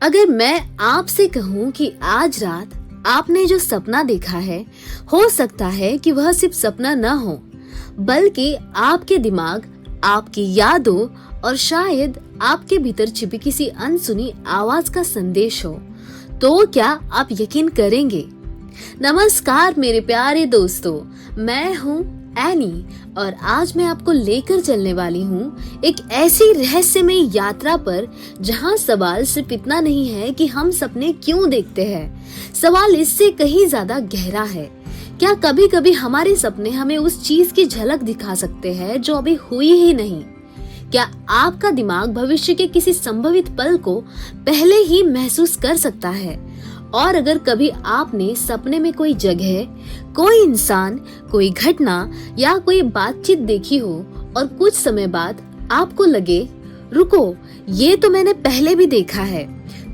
अगर मैं आपसे कहूँ कि आज रात आपने जो सपना देखा है, हो सकता है कि वह सिर्फ सपना न हो, बल्कि आपके दिमाग, आपकी यादों और शायद आपके भीतर छिपी किसी अनसुनी आवाज का संदेश हो, तो क्या आप यकीन करेंगे? नमस्कार मेरे प्यारे दोस्तों, मैं हूँ एनी और आज मैं आपको लेकर चलने वाली हूँ एक ऐसी रहस्यमय यात्रा पर जहाँ सवाल सिर्फ इतना नहीं है कि हम सपने क्यों देखते हैं। सवाल इससे कहीं ज्यादा गहरा है। क्या कभी कभी हमारे सपने हमें उस चीज की झलक दिखा सकते हैं जो अभी हुई ही नहीं? क्या आपका दिमाग भविष्य के किसी संभवित पल को पहले ही महसूस कर सकता है? और अगर कभी आपने सपने में कोई जगह, कोई इंसान, कोई घटना या कोई बातचीत देखी हो और कुछ समय बाद आपको लगे, रुको, ये तो मैंने पहले भी देखा है,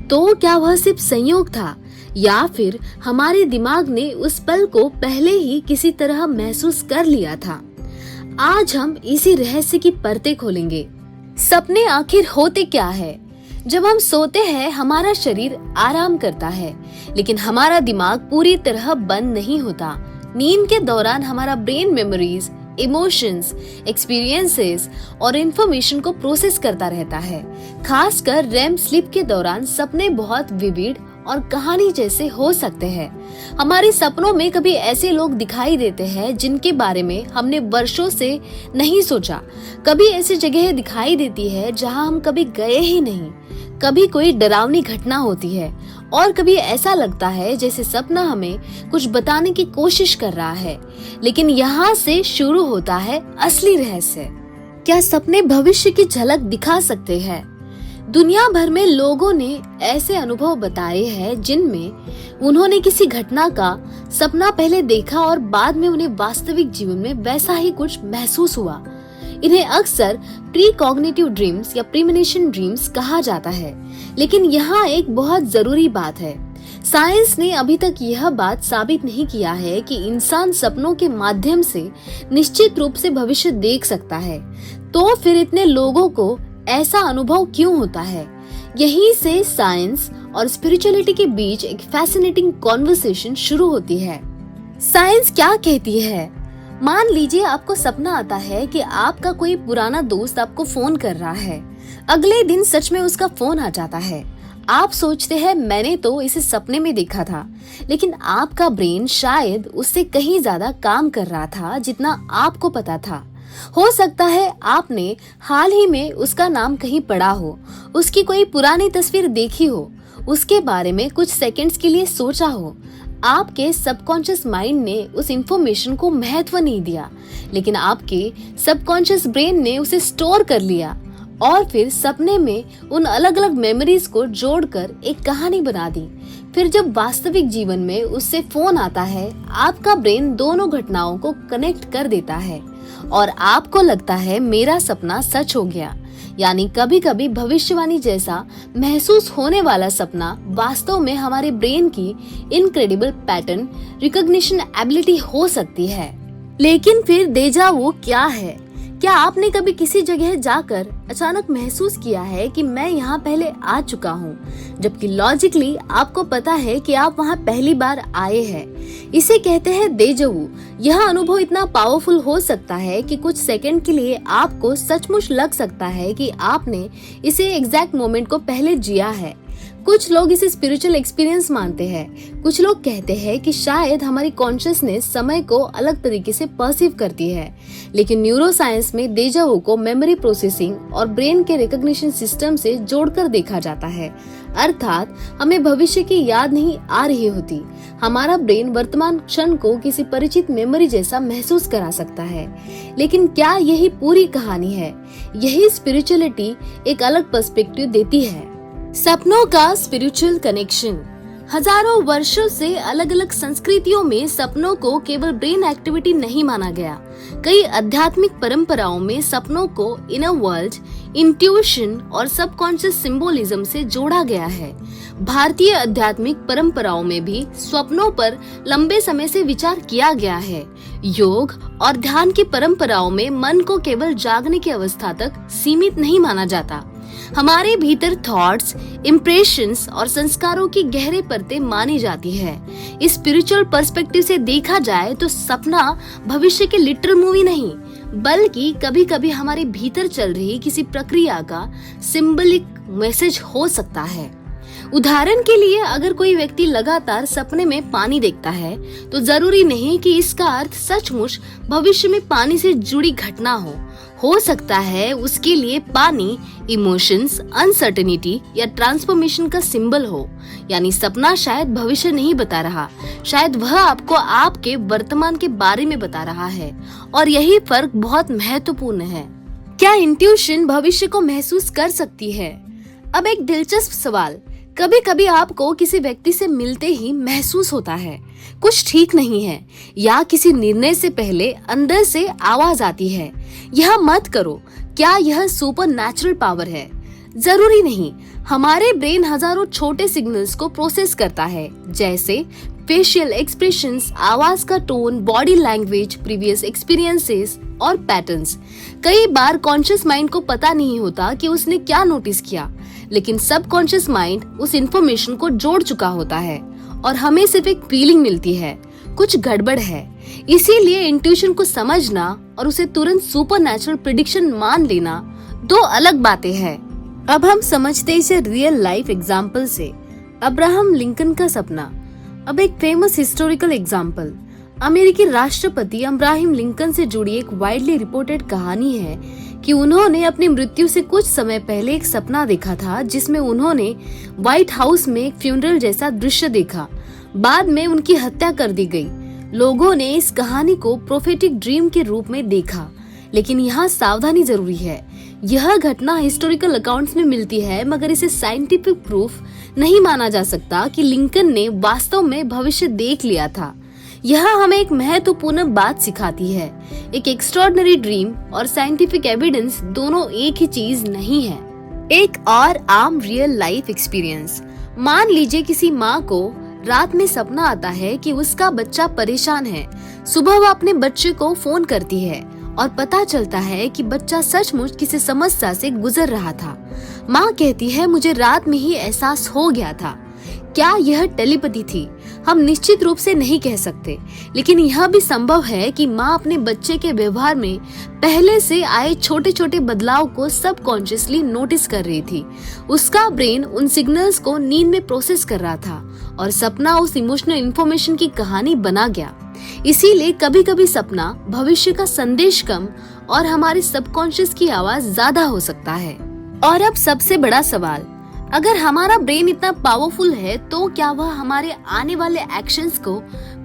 तो क्या वह सिर्फ संयोग था या फिर हमारे दिमाग ने उस पल को पहले ही किसी तरह महसूस कर लिया था? आज हम इसी रहस्य की परतें खोलेंगे। सपने आखिर होते क्या है? जब हम सोते हैं हमारा शरीर आराम करता है, लेकिन हमारा दिमाग पूरी तरह बंद नहीं होता। नींद के दौरान हमारा ब्रेन मेमोरीज, इमोशंस, एक्सपीरियंसेस और इंफॉर्मेशन को प्रोसेस करता रहता है। खासकर रेम स्लीप के दौरान सपने बहुत विविड और कहानी जैसे हो सकते हैं। हमारे सपनों में कभी ऐसे लोग दिखाई देते हैं जिनके बारे में हमने वर्षों से नहीं सोचा। कभी ऐसी जगह दिखाई देती है जहां हम कभी गए ही नहीं। कभी कोई डरावनी घटना होती है और कभी ऐसा लगता है जैसे सपना हमें कुछ बताने की कोशिश कर रहा है। लेकिन यहाँ से शुरू होता है असली रहस्य। क्या सपने भविष्य की झलक दिखा सकते हैं? दुनिया भर में लोगों ने ऐसे अनुभव बताए हैं जिनमें उन्होंने किसी घटना का सपना पहले देखा और बाद में उन्हें वास्तविक जीवन में वैसा ही कुछ महसूस हुआ। इन्हें अक्सर प्री कॉग्निटिव ड्रीम्स या प्रीमोनिशन ड्रीम्स कहा जाता है। लेकिन यहाँ एक बहुत जरूरी बात है। साइंस ने अभी तक यह बात साबित नहीं किया है कि इंसान सपनों के माध्यम से निश्चित रूप से भविष्य देख सकता है। तो फिर इतने लोगों को ऐसा अनुभव क्यों होता है? यहीं से साइंस और स्पिरिचुअलिटी के बीच एक फैसिनेटिंग कॉन्वर्सेशन शुरू होती है। साइंस क्या कहती है? मान लीजिए आपको सपना आता है कि आपका कोई पुराना दोस्त आपको फोन कर रहा है। अगले दिन सच में उसका फोन आ जाता है। आप सोचते हैं मैंने तो इसे सपने में देखा था, लेकिन आपका ब्रेन शायद उससे कहीं ज्यादा काम कर रहा था जितना आपको पता था। हो सकता है आपने हाल ही में उसका नाम कहीं पढ़ा हो, उसकी कोई पुरानी तस्वीर देखी हो, उसके बारे में कुछ सेकंड्स के लिए सोचा हो। आपके सबकॉन्शियस माइंड ने उस इंफॉर्मेशन को महत्व नहीं दिया, लेकिन आपके सबकॉन्शियस ब्रेन ने उसे स्टोर कर लिया और फिर सपने में उन अलग अलग मेमोरीज को जोड़कर एक कहानी बना दी। फिर जब वास्तविक जीवन में उससे फोन आता है, आपका ब्रेन दोनों घटनाओं को कनेक्ट कर देता है और आपको लगता है मेरा सपना सच हो गया। यानी कभी कभी भविष्यवाणी जैसा महसूस होने वाला सपना वास्तव में हमारे ब्रेन की इनक्रेडिबल पैटर्न रिकॉग्निशन एबिलिटी हो सकती है। लेकिन फिर डेजा वू क्या है? क्या आपने कभी किसी जगह जाकर अचानक महसूस किया है कि मैं यहाँ पहले आ चुका हूँ, जबकि लॉजिकली आपको पता है कि आप वहाँ पहली बार आए हैं? इसे कहते हैं डेजा वू। यह अनुभव इतना पावरफुल हो सकता है कि कुछ सेकंड के लिए आपको सचमुच लग सकता है कि आपने इसे एग्जैक्ट मोमेंट को पहले जिया है। कुछ लोग इसे स्पिरिचुअल एक्सपीरियंस मानते हैं। कुछ लोग कहते हैं कि शायद हमारी कॉन्शियसनेस समय को अलग तरीके से पर्सीव करती है। लेकिन न्यूरोसाइंस में डेजा वू को मेमोरी प्रोसेसिंग और ब्रेन के रिकॉग्निशन सिस्टम से जोड़कर देखा जाता है। अर्थात हमें भविष्य की याद नहीं आ रही होती, हमारा ब्रेन वर्तमान क्षण को किसी परिचित मेमोरी जैसा महसूस करा सकता है। लेकिन क्या यही पूरी कहानी है? यही स्पिरिचुअलिटी एक अलग पर्सपेक्टिव देती है। सपनों का स्पिरिचुअल कनेक्शन। हजारों वर्षों से अलग अलग संस्कृतियों में सपनों को केवल ब्रेन एक्टिविटी नहीं माना गया। कई आध्यात्मिक परंपराओं में सपनों को इनर वर्ल्ड, इंट्यूशन और सबकॉन्शियस सिंबोलिज्म से जोड़ा गया है। भारतीय आध्यात्मिक परंपराओं में भी स्वप्नों पर लंबे समय से विचार किया गया है। योग और ध्यान की परंपराओं में मन को केवल जागने की अवस्था तक सीमित नहीं माना जाता, हमारे भीतर थॉट्स, इम्प्रेशंस और संस्कारों की गहरे परतें मानी जाती है। इस स्पिरिचुअल पर्सपेक्टिव से देखा जाए तो सपना भविष्य की लिटरल मूवी नहीं, बल्कि कभी कभी हमारे भीतर चल रही किसी प्रक्रिया का सिंबलिक मैसेज हो सकता है। उदाहरण के लिए, अगर कोई व्यक्ति लगातार सपने में पानी देखता है तो जरूरी नहीं कि इसका अर्थ सचमुच भविष्य में पानी से जुड़ी घटना हो सकता है उसके लिए पानी इमोशंस, अनसर्टेनिटी या ट्रांसफॉर्मेशन का सिंबल हो। यानी सपना शायद भविष्य नहीं बता रहा, शायद वह आपको आपके वर्तमान के बारे में बता रहा है। और यही फर्क बहुत महत्वपूर्ण है। क्या इंट्यूशन भविष्य को महसूस कर सकती है? अब एक दिलचस्प सवाल, कभी कभी आपको किसी व्यक्ति से मिलते ही महसूस होता है कुछ ठीक नहीं है, या किसी निर्णय से पहले अंदर से आवाज आती है, यह मत करो। क्या यह सुपर नेचुरल पावर है? जरूरी नहीं। हमारे ब्रेन हजारों छोटे सिग्नल्स को प्रोसेस करता है, जैसे फेशियल एक्सप्रेशंस, आवाज का tone, body language, previous experiences और पैटर्न्स। कई बार कॉन्शियस माइंड को पता नहीं होता कि उसने क्या नोटिस किया, लेकिन सबकॉन्शियस माइंड उस इंफॉर्मेशन को जोड़ चुका होता है और हमें सिर्फ एक फीलिंग मिलती है कुछ गड़बड़ है। इसीलिए इंट्यूशन को समझना और उसे तुरंत सुपरनैचुरल प्रेडिक्शन मान लेना दो अलग बातें हैं। अब हम समझते इसे रियल लाइफ एग्जाम्पल से। अब्राहम लिंकन का सपना। अब एक फेमस हिस्टोरिकल एग्जाम्पल, अमेरिकी राष्ट्रपति अब्राहम लिंकन से जुड़ी एक वाइडली रिपोर्टेड कहानी है कि उन्होंने अपनी मृत्यु से कुछ समय पहले एक सपना देखा था जिसमें उन्होंने व्हाइट हाउस में एक फ्यूनरल जैसा दृश्य देखा। बाद में उनकी हत्या कर दी गई। लोगों ने इस कहानी को प्रोफेटिक ड्रीम के रूप में देखा, लेकिन यहाँ सावधानी जरूरी है। यह घटना हिस्टोरिकल अकाउंट्स में मिलती है, मगर इसे साइंटिफिक प्रूफ नहीं माना जा सकता कि लिंकन ने वास्तव में भविष्य देख लिया था। यह हमें एक महत्वपूर्ण बात सिखाती है, एक एक्स्ट्रॉर्डिनरी ड्रीम और साइंटिफिक एविडेंस दोनों एक ही चीज नहीं है। एक और आम रियल लाइफ एक्सपीरियंस, मान लीजिए किसी माँ को रात में सपना आता है कि उसका बच्चा परेशान है। सुबह वह अपने बच्चे को फोन करती है और पता चलता है कि बच्चा सचमुच किसी समस्या से गुजर रहा था। माँ कहती है, मुझे रात में ही एहसास हो गया था। क्या यह टेलीपैथी थी? हम निश्चित रूप से नहीं कह सकते, लेकिन यह भी संभव है कि माँ अपने बच्चे के व्यवहार में पहले से आए छोटे छोटे बदलाव को सबकॉन्शियसली नोटिस कर रही थी। उसका ब्रेन उन सिग्नल्स को नींद में प्रोसेस कर रहा था और सपना उस इमोशनल इंफॉर्मेशन की कहानी बना गया। इसीलिए कभी कभी सपना भविष्य का संदेश कम और हमारे सबकॉन्शियस की आवाज ज्यादा हो सकता है। और अब सबसे बड़ा सवाल, अगर हमारा ब्रेन इतना पावरफुल है तो क्या वह हमारे आने वाले एक्शंस को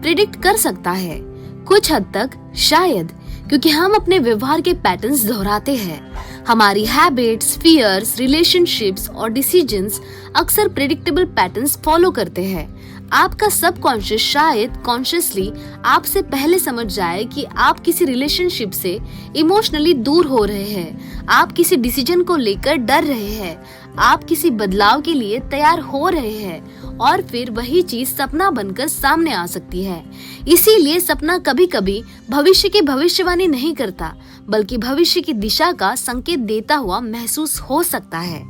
प्रिडिक्ट कर सकता है? कुछ हद तक शायद, क्योंकि हम अपने व्यवहार के पैटर्न्स दोहराते हैं। हमारी हैबिट्स, फियर्स, रिलेशनशिप्स और डिसीजंस अक्सर प्रेडिक्टेबल पैटर्न्स फॉलो करते हैं। आपका सबकॉन्शियस शायद कॉन्शियसली आपसे पहले समझ जाए कि आप किसी रिलेशनशिप से इमोशनली दूर हो रहे हैं, आप किसी डिसीजन को लेकर डर रहे हैं, आप किसी बदलाव के लिए तैयार हो रहे हैं, और फिर वही चीज सपना बनकर सामने आ सकती है। इसीलिए सपना कभी कभी भविष्य की भविष्यवाणी नहीं करता, बल्कि भविष्य की दिशा का संकेत देता हुआ महसूस हो सकता है।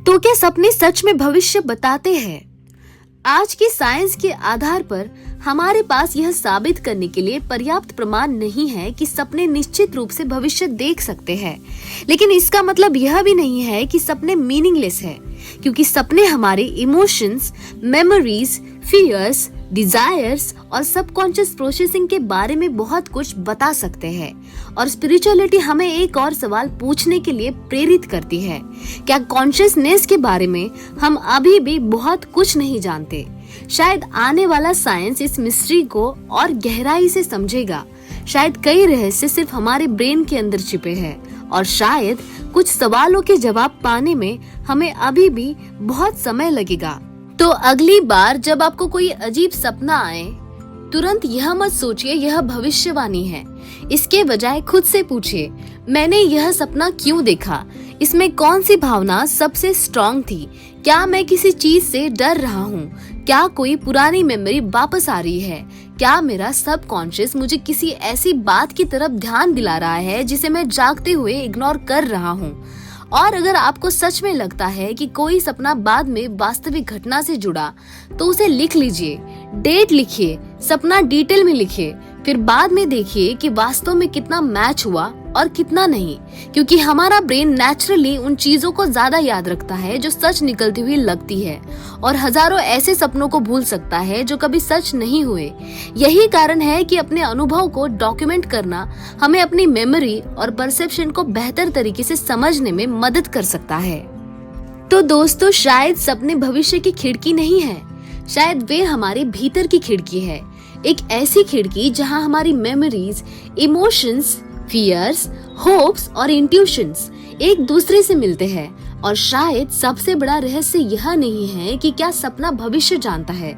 तो क्या सपने सच में भविष्य बताते हैं? आज की साइंस के आधार पर हमारे पास यह साबित करने के लिए पर्याप्त प्रमाण नहीं है कि सपने निश्चित रूप से भविष्य देख सकते हैं। लेकिन इसका मतलब यह भी नहीं है कि सपने मीनिंगलेस है, क्योंकि सपने हमारे इमोशंस, मेमोरीज, फियर्स, डिजायर्स और सबकॉन्शियस प्रोसेसिंग के बारे में बहुत कुछ बता सकते हैं। और स्पिरिचुअलिटी हमें एक और सवाल पूछने के लिए प्रेरित करती है, क्या कॉन्शियसनेस के बारे में हम अभी भी बहुत कुछ नहीं जानते? शायद आने वाला साइंस इस मिस्ट्री को और गहराई से समझेगा। शायद कई रहस्य सिर्फ हमारे ब्रेन के अंदर छिपे हैं, और शायद कुछ सवालों के जवाब पाने में हमें अभी भी बहुत समय लगेगा। तो अगली बार जब आपको कोई अजीब सपना आए, तुरंत यह मत सोचिए यह भविष्यवाणी है। इसके बजाय खुद से पूछिए, मैंने यह सपना क्यों देखा? इसमें कौन सी भावना सबसे स्ट्रॉन्ग थी? क्या मैं किसी चीज से डर रहा हूँ? क्या कोई पुरानी मेमोरी वापस आ रही है? क्या मेरा सबकॉन्शियस मुझे किसी ऐसी बात की तरफ ध्यान दिला रहा है जिसे मैं जागते हुए इग्नोर कर रहा हूँ? और अगर आपको सच में लगता है कि कोई सपना बाद में वास्तविक घटना से जुड़ा, तो उसे लिख लीजिए, डेट लिखिए, सपना डिटेल में लिखिए, फिर बाद में देखिए कि वास्तव में कितना मैच हुआ और कितना नहीं, क्योंकि हमारा ब्रेन नेचुरली उन चीजों को ज्यादा याद रखता है जो सच निकलती हुई लगती है, और हजारों ऐसे सपनों को भूल सकता है जो कभी सच नहीं हुए। यही कारण है कि अपने अनुभव को डॉक्यूमेंट करना हमें अपनी मेमोरी और परसेप्शन को बेहतर तरीके से समझने में मदद कर सकता है। तो दोस्तों, शायद सपने भविष्य की खिड़की नहीं है, शायद वे हमारे भीतर की खिड़की है, एक ऐसी खिड़की जहां हमारी मेमोरीज, इमोशंस, फियर्स, होप्स और इंट्यूशंस एक दूसरे से मिलते हैं। और शायद सबसे बड़ा रहस्य यह नहीं है कि क्या सपना भविष्य जानता है,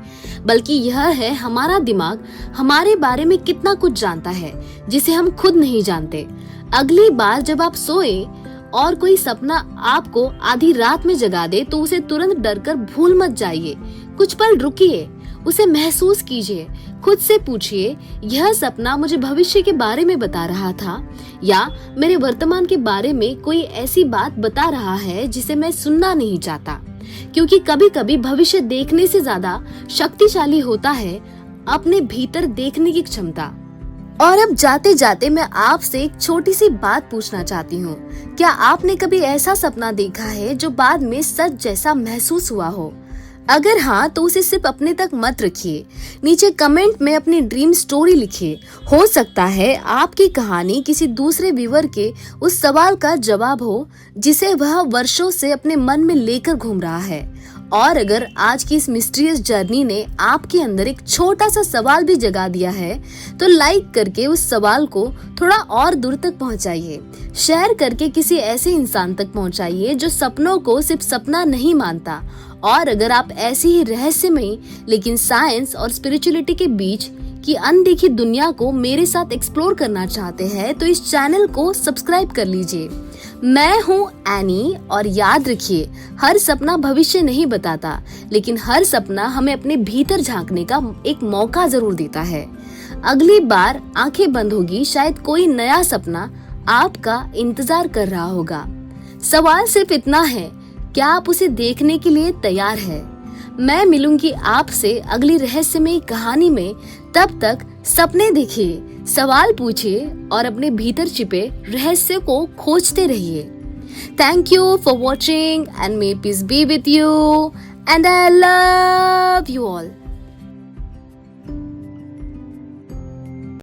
बल्कि यह है हमारा दिमाग हमारे बारे में कितना कुछ जानता है जिसे हम खुद नहीं जानते। अगली बार जब आप सोए और कोई सपना आपको आधी रात में जगा दे, तो उसे तुरंत डरकर भूल मत जाइए। कुछ पल रुकिए, उसे महसूस कीजिए, खुद से पूछिए, यह सपना मुझे भविष्य के बारे में बता रहा था या मेरे वर्तमान के बारे में कोई ऐसी बात बता रहा है जिसे मैं सुनना नहीं चाहता। क्योंकि कभी कभी भविष्य देखने से ज्यादा शक्तिशाली होता है अपने भीतर देखने की क्षमता। और अब जाते जाते मैं आपसे एक छोटी सी बात पूछना चाहती हूँ, क्या आपने कभी ऐसा सपना देखा है जो बाद में सच जैसा महसूस हुआ हो? अगर हाँ, तो उसे सिर्फ अपने तक मत रखिए, नीचे कमेंट में अपनी ड्रीम स्टोरी लिखिए। हो सकता है आपकी कहानी किसी दूसरे व्यूअर के उस सवाल का जवाब हो जिसे वह वर्षों से अपने मन में लेकर घूम रहा है। और अगर आज की इस मिस्टीरियस जर्नी ने आपके अंदर एक छोटा सा सवाल भी जगा दिया है, तो लाइक करके उस सवाल को थोड़ा और दूर तक पहुंचाइए, शेयर करके किसी ऐसे इंसान तक पहुंचाइए जो सपनों को सिर्फ सपना नहीं मानता। और अगर आप ऐसी ही रहस्यमयी लेकिन साइंस और स्पिरिचुअलिटी के बीच की अनदेखी दुनिया को मेरे साथ एक्सप्लोर करना चाहते हैं, तो इस चैनल को सब्सक्राइब कर लीजिए। मैं हूँ एनी, और याद रखिए, हर सपना भविष्य नहीं बताता, लेकिन हर सपना हमें अपने भीतर झांकने का एक मौका जरूर देता है। अगली बार आंखें बंद होगी, शायद कोई नया सपना आपका इंतजार कर रहा होगा। सवाल सिर्फ इतना है, क्या आप उसे देखने के लिए तैयार है? मैं मिलूंगी आपसे अगली रहस्यमयी कहानी में। तब तक सपने देखिए, सवाल पूछिए और अपने भीतर छिपे रहस्य को खोजते रहिए। Thank you for watching and may piece B with you and I love you all.